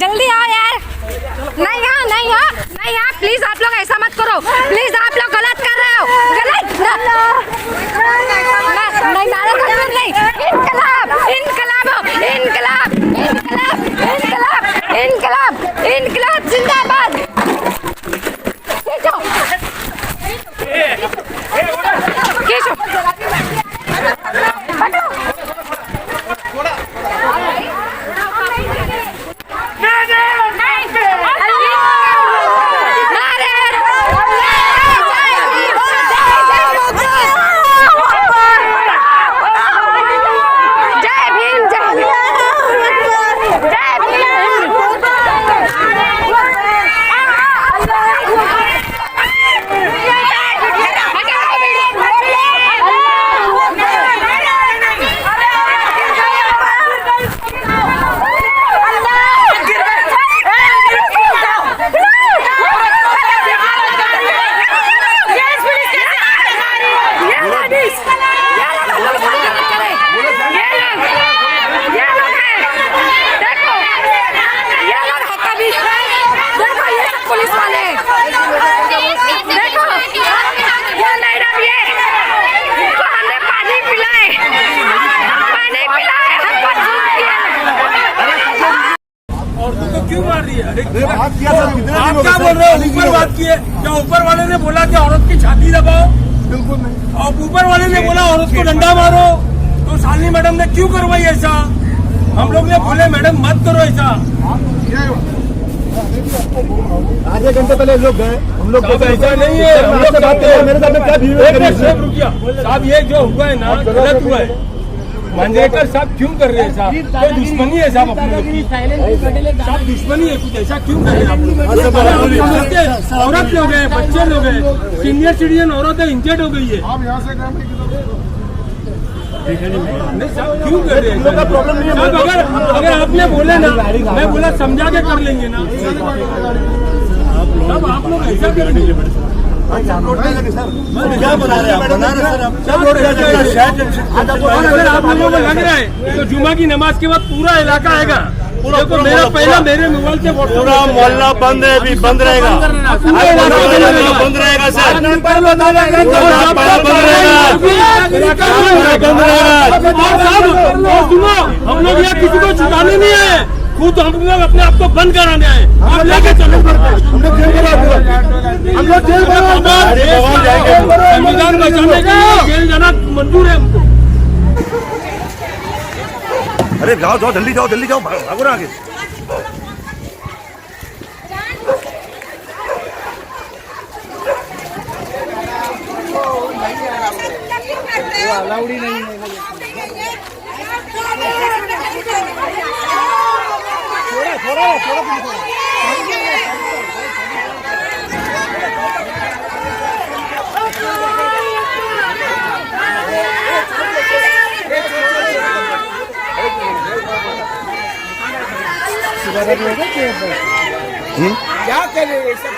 जल्दी आओ यार। नहीं यहाँ प्लीज आप लोग ऐसा मत करो, प्लीज आप लोग गलत कर रहे हो, गलत नहीं नहीं। इनकलाब इनकलाब इनकलाब इनकलाब इनकलाब इनकलाब इनकलाब जिंदाबाद। आप क्या बोल रहे हो? ऊपर बात की है क्या? ऊपर वाले ने बोला कि औरत की छाती दबाओ? बिल्कुल नहीं। और ऊपर वाले ने बोला औरत को डंडा मारो, तो शालिनी मैडम ने क्यों करवाई ऐसा? हम लोग ने बोले मैडम मत करो ऐसा। आधे घंटे पहले लोग गए, हम लोग ऐसा नहीं है। हम लोग मेरे साथ क्या रुकिया साहब, ये जो हुआ है ना गलत हुआ है। मांजरेकर साहब क्यों कर रहे हैं साहब? कोई दुश्मनी है साहब अपने लोग की? साहब दुश्मनी है कुछ, ऐसा क्यों कर रहे हैं? औरत लोग हैं, बच्चे लोग हैं, सीनियर सिटीजन औरत है, इंजर्ड हो गई है। नहीं साहब क्यों कर रहे हैं? प्रॉब्लम नहीं है। अगर आपने बोले ना, मैं बोला समझा के कर लेंगे ना। तब आप लोग ऐसा करेंगे? क्या बना रहे हैं? अगर आप लोगों को लग रहा है तो जुमा की नमाज के बाद पूरा इलाका आएगा। देखो मेरा पहला मेरे मोबाइल से पूरा मोहल्ला बंद है, अभी बंद रहेगा, बंद रहेगा सर, हम लोग यहाँ किसी को छुटाने नहीं आए, खुद हम लोग अपने आप को बंद कराने आए। आप लेके चलो, हम लोग जेल संविधान बचाने का जेल जाना मंजूर है हमको। अरे जाओ जाओ जल्दी जाओ, जल्दी जाओ, भागो ना आगे। अलाउडी नहीं है। थोड़ा क्या कर रहे हैं सब?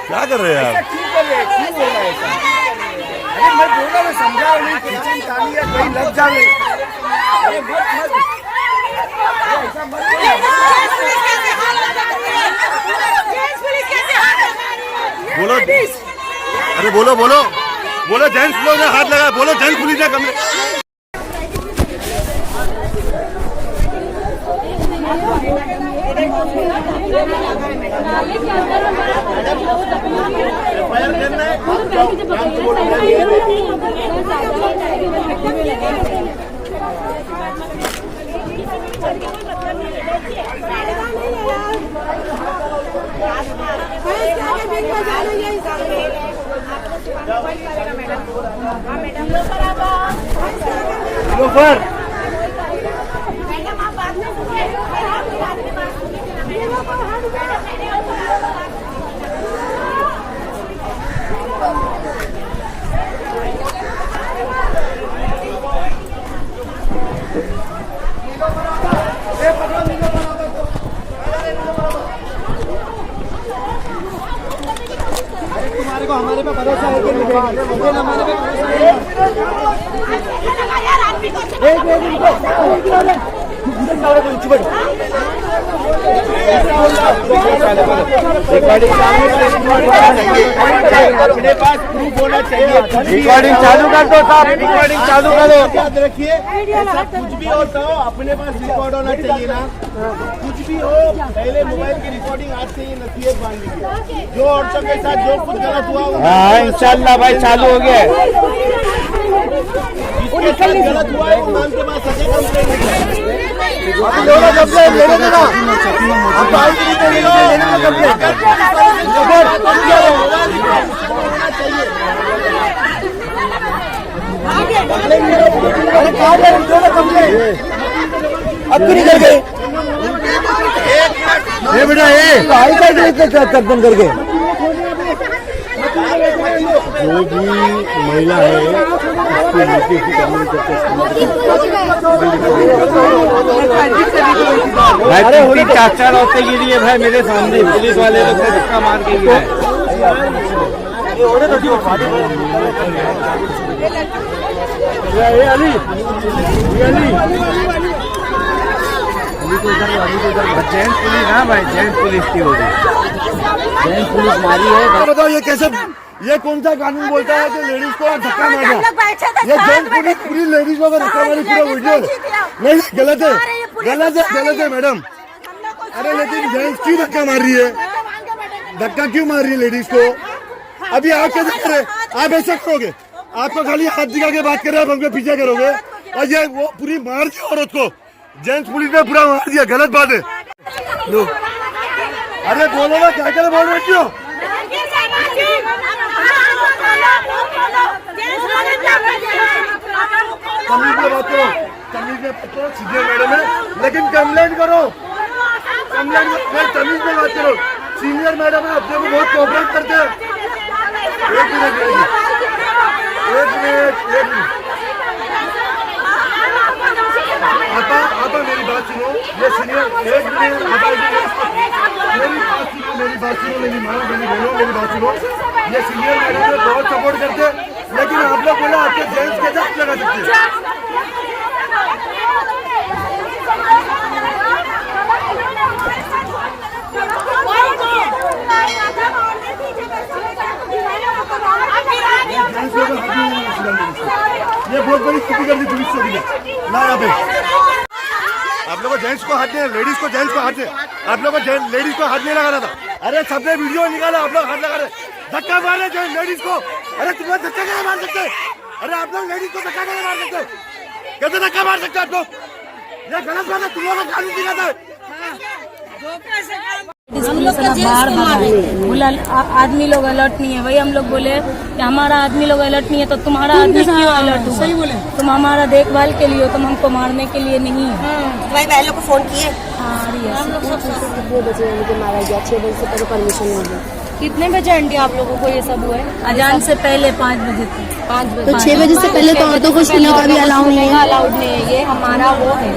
क्या कर रहे हैं आप? क्यों कर रहे हैं? क्यों बोल रहे हैं? अरे मैं बोला, मैं समझा नहीं, किचन ताली या कहीं लग जावे। अरे मत बोलो, अरे बोलो बोलो बोलो, जेंट्स लोग ने हाथ लगाया, बोलो जेंट्स पुलिस है कमरे। लोफर तुम्हारे को हमारे पे भरोसा है कि हमारे पे भरोसा है। अपने पास प्रूफ होना चाहिए। रिकॉर्डिंग चालू कर दो साहब, रिकॉर्डिंग चालू करो। याद रखिए, ऐसा कुछ भी हो तो अपने पास रिकॉर्ड होना चाहिए ना। कुछ भी हो, पहले मोबाइल की रिकॉर्डिंग आज से ही नसीहत मान लीजिए। जो औरतों के साथ जो कुछ गलत हुआ, हाँ इंशाल्लाह भाई चालू हो गया। जिसके साथ गलत हुआ है वो नाम के बाद सजा कंप्लेंट लेने देना। आप आज की रीते लेने कंप्लेंट अब क्यों नहीं कर गए? ये बेटा ये आई कर्तन करके जो भी महिला है उसके नीचे की कानून करते अरे होली चाचा रोते गिरी है भाई मेरे सामने पुलिस वाले लोग धक्का मार के गिरा जेंट्स पुलिस। हाँ भाई जेंट्स पुलिस की हो गई, जेंट्स पुलिस मारी है। बताओ ये कैसे, ये कौन सा कानून बोलता है कि लेडीज को धक्का मारना? ये जेंट्स पुलिस पूरी लेडीज को धक्का मारी पूरा वीडियो नहीं, गलत है, गलत है, गलत है मैडम। अरे लेकिन जेंट्स क्यों धक्का मार रही है? धक्का क्यों मार रही है लेडीज को? अभी आप क्या देख रहे? आप ऐसा करोगे? आपको खाली हाथ दिखा के बात कर रहे हैं, आप हमको पीछे करोगे और ये वो पूरी मार दी औरत को। जेंट्स पुलिस ने पूरा मार दिया, गलत बात है। लो अरे बोलो ना, क्या क्या बोल रहे क्यों? तमीज में बात करो, तमीज में बात करो, सीनियर मैडम है लेकिन कंप्लेंट करो, कंप्लेंट में तमीज में बात करो। सीनियर मैडम है, अपने को बहुत कोऑपरेट करते हैं। एक मिनट एक मिनट एक मिनट आता मेरी बात सुनो। ये सीनियर एक मिनट मेरी बात सुनो, मेरी माँ मेरी बहनों मेरी बात सुनो। ये सीनियर मैडम ने बहुत सपोर्ट करते, लेकिन आप लोग बोला आपके जेंट्स के साथ लगा सकते हैं। ये बहुत बड़ी स्थिति कर दी पुलिस को ना। यहाँ पे आप लोगों को जेंट्स को हाथ नहीं, लेडीज को जेंट्स को हाथ नहीं, आप लोगों को लेडीज को हाथ नहीं लगाना था। अरे सबने वीडियो निकाला, आप लोग हाथ लगा रहे, धक्का मार रहे जो लेडीज को। अरे तुम लोग धक्का नहीं मार सकते? अरे आप लोग लेडीज को धक्का नहीं मार सकते? कैसे धक्का मार सकते आप लोग? ये गलत बात है, तुम लोगों को कानून दिखाता है। हम लोग बार बोला आदमी लोग अलर्ट नहीं है। वही हम लोग बोले कि हमारा आदमी लोग अलर्ट नहीं है तो तुम्हारा आदमी क्यों अलर्ट हुआ? सही बोले, तुम हमारा देखभाल के लिए हो, तुम हमको मारने के लिए नहीं है। भाई बहन लोग को फोन किए? हाँ 2 बजे मारा गया, 6 बजे से पहले परमिशन नहीं दी। कितने बजे आंटी आप लोगों को ये सब हुआ है? अजान से पहले 5 बजे तक। 5 बजे तो 6 बजे से पहले तो औरतों को छूने का भी अलाउ नहीं है। अलाउड नहीं है, ये हमारा वो है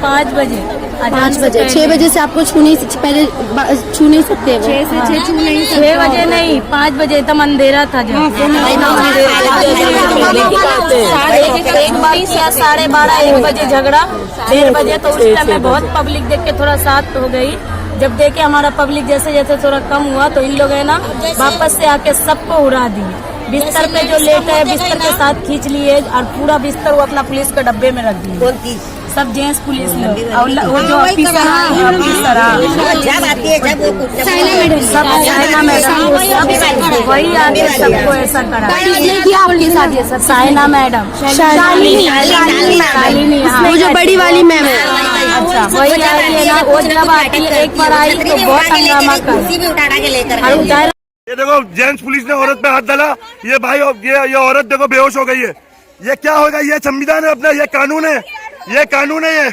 5 बजे। 5 बजे 6 बजे से आपको छू नहीं पहले छू नहीं सकते। 6 से 6 छू नहीं सकते। 6 बजे नहीं, 5 बजे एकदम अंधेरा था जब 1:20 या 12:30 1 बजे झगड़ा, 1:30 बजे तो उस टाइम में बहुत पब्लिक देख के थोड़ा शांत हो गई। जब देखे हमारा पब्लिक जैसे जैसे थोड़ा कम हुआ तो इन लोग है ना वापस से आके सबको उड़ा दिए। बिस्तर पे जो लेटा है बिस्तर के साथ खींच लिए और पूरा बिस्तर वो अपना पुलिस के डब्बे में रख दिए। सब जेंट्स पुलिस लोग और वो जो ऑफिसर वही आगे सबको ऐसा करा आपके साथ ये सब। साइना मैडम, शालिनी, वो जो बड़ी वाली मैम है। अच्छा वही आई है ना, वो जब आती है एक बार आई तो बहुत हंगामा कर। ये देखो जेंट्स पुलिस ने औरत पे हाथ डाला। ये भाई ये औरत देखो बेहोश हो गई है। ये क्या होगा? ये संविधान है अपना, ये कानून है, ये कानून है।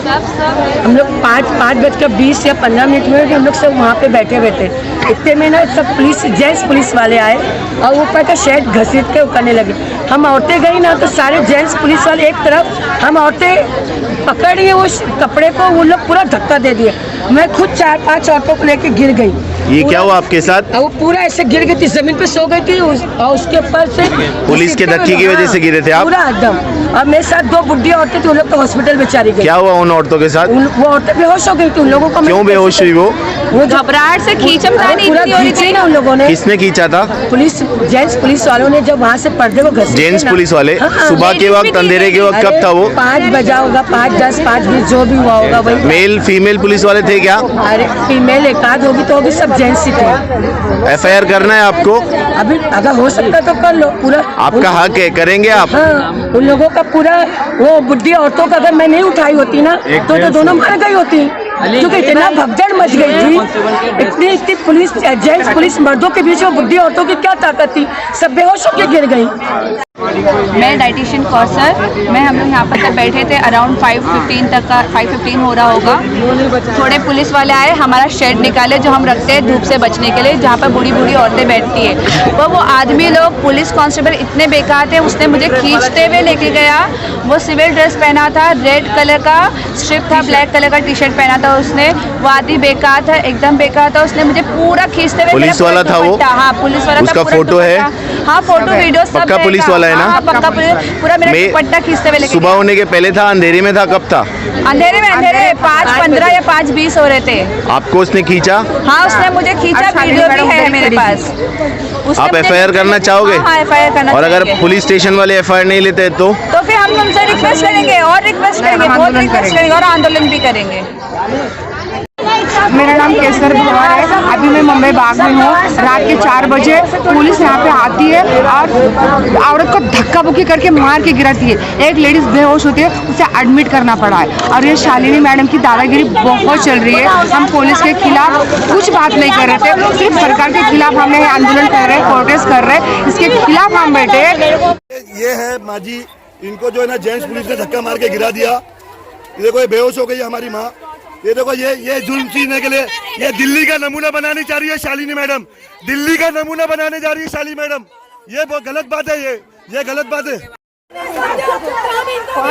हम लोग 5:20 या 15 मिनट में हम लोग सब वहाँ पे बैठे हुए थे। इतने में ना सब पुलिस, जेंट्स पुलिस वाले आए और ऊपर का शेड घसीट के करने लगे। हम औरतें गई ना तो सारे जेंट्स पुलिस वाले एक तरफ, हम औरतें पकड़ लिए उस कपड़े को, वो लोग पूरा धक्का दे दिए। मैं खुद 4-5 औरतों को लेके गिर गई। ये क्या हुआ आपके साथ? वो पूरा ऐसे गिर गई थी, जमीन पे सो गई थी और उसके ऊपर से पुलिस के धक्के की वजह से गिरे थे आप? पूरा एकदम। और मेरे साथ 2 बुढ़ी औरतें थी, उन लोग तो हॉस्पिटल बेचारी गई। क्या हुआ उन औरतों के साथ? वो औरतें बेहोश हो गई थी। उन लोगों को क्यों बेहोश हुई वो? घबराहट से खींचतानी पूरा खींची ना उन लोगों ने। किसने खींचा था? पुलिस, जेंट्स पुलिस वालों ने जब वहाँ से पर्दे को घसीटे जेंट्स ना। पुलिस वाले? हाँ, सुबह के वक्त, अंधेरे के वक्त कब था वो? 5 बजा होगा, 5:10, 5:20 जो भी हुआ होगा वही। मेल फीमेल पुलिस वाले थे क्या? अरे फीमेल एक आध होगी तो भी सब जेंट्स ही थे। FIR करना है आपको? अभी अगर हो सकता तो कर लो पूरा। आपका हक है, करेंगे आप? हाँ, उन लोगों का पूरा, वो बुढ़ी औरतों का अगर मैं नहीं उठाई होती ना तो दोनों मर गई होती, क्योंकि इतना भगदड़ मच गई थी। इतनी पुलिस, जेंट्स पुलिस मर्दों के बीच में बुढ़ी औरतों की क्या ताकत थी, सब बेहोश होकर गिर गई। मैं डाइटिशियन कोर्स सर, मैं हम लोग यहाँ पर तक बैठे थे अराउंड 5:15 तक का, 5:15 हो रहा होगा। थोड़े पुलिस वाले आए, हमारा शेड निकाले जो हम रखते हैं धूप से बचने के लिए, जहाँ पर बूढ़ी बूढ़ी औरतें बैठती है। वो आदमी लोग, पुलिस कांस्टेबल इतने बेकार थे, उसने मुझे खींचते हुए लेके गया। वो सिविल ड्रेस पहना था, रेड कलर का स्ट्रिप था, ब्लैक कलर का टी-शर्ट पहना था उसने। वो आदमी बेकार था, एकदम बेकार था। उसने मुझे पूरा खींचते हुए, पुलिस वाला था वो? हाँ पुलिस वाला था। उसका पूरा फोटो है? हाँ फोटो वीडियो सब पक्का पुलिस वाला है ना? हाँ पक्का पूरा मेरा दुपट्टा खींचते हुए लेके सुबह होने के पहले था, अंधेरे में था, कब था? अंधेरे में, 5:15 या 5:20 हो रहे थे। आपको उसने खींचा? हाँ उसने मुझे खींचा, वीडियो भी है मेरे पास। आप FIR करना चाहोगे? हाँ FIR करना। और अगर पुलिस स्टेशन वाले FIR नहीं लेते तो फिर हम तुमसे रिक्वेस्ट करेंगे और रिक्वेस्ट करेंगे, बहुत रिक्वेस्ट करेंगे और आंदोलन भी करेंगे। मेरा नाम केसर पवार है। अभी मैं मुंबई बाग में हूँ। रात के 4 बजे पुलिस यहाँ पे आती है और औरत को धक्का बुक्की करके मार के गिराती है। एक लेडीज बेहोश होती है, उसे एडमिट करना पड़ा है। और ये शालिनी मैडम की दादागिरी बहुत चल रही है। हम पुलिस के खिलाफ कुछ बात नहीं कर रहे थे, सिर्फ सरकार के खिलाफ हमने आंदोलन कर रहे हैं, प्रोटेस्ट कर रहे हैं, इसके खिलाफ हम बैठे हैं। ये है माँ जी, इनको जो है ना जेंट्स पुलिस ने धक्का मार के गिरा दिया। ये देखो ये बेहोश हो गई है हमारी माँ। ये देखो ये जुल्म सीखने के लिए ये दिल्ली का नमूना बनाने जा रही है शालिनी मैडम। दिल्ली का नमूना बनाने जा रही है शालिनी मैडम। ये बहुत गलत बात है, ये गलत बात है।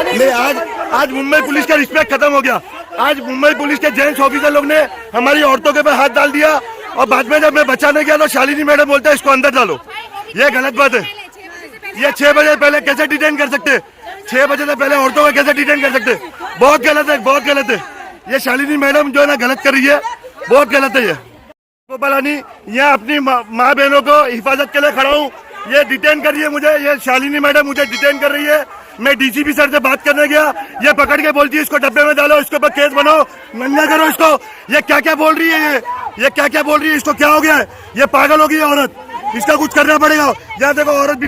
नहीं, आज मुंबई पुलिस का रिस्पेक्ट खत्म हो गया। आज मुंबई पुलिस के जेंट्स ऑफिसर लोग ने हमारी औरतों के ऊपर हाथ डाल दिया और बाद में जब मैं बचाने गया तो शालिनी मैडम बोलते हैं इसको अंदर डालो। ये गलत बात है। ये 6 बजे पहले कैसे डिटेन कर सकते? 6 बजे से पहले औरतों को कैसे डिटेन कर सकते? बहुत गलत है, बहुत गलत है। ये शालिनी मैडम जो है ना गलत कर रही है, बहुत गलत है। ये गोपालानी यहाँ अपनी माँ बहनों को हिफाजत के लिए खड़ा हूँ। ये डिटेन कर रही है मुझे, ये शालिनी मैडम मुझे डिटेन कर रही है। मैं DCP सर से बात करने गया, ये पकड़ के बोलती है इसको डब्बे में डालो, इसके ऊपर केस बनाओ, नंगा करो इसको। ये क्या क्या बोल रही है, ये क्या क्या बोल रही है, इसको क्या हो गया है? ये पागल हो गई है औरत, इसका कुछ करना पड़ेगा। यहाँ देखो औरत भी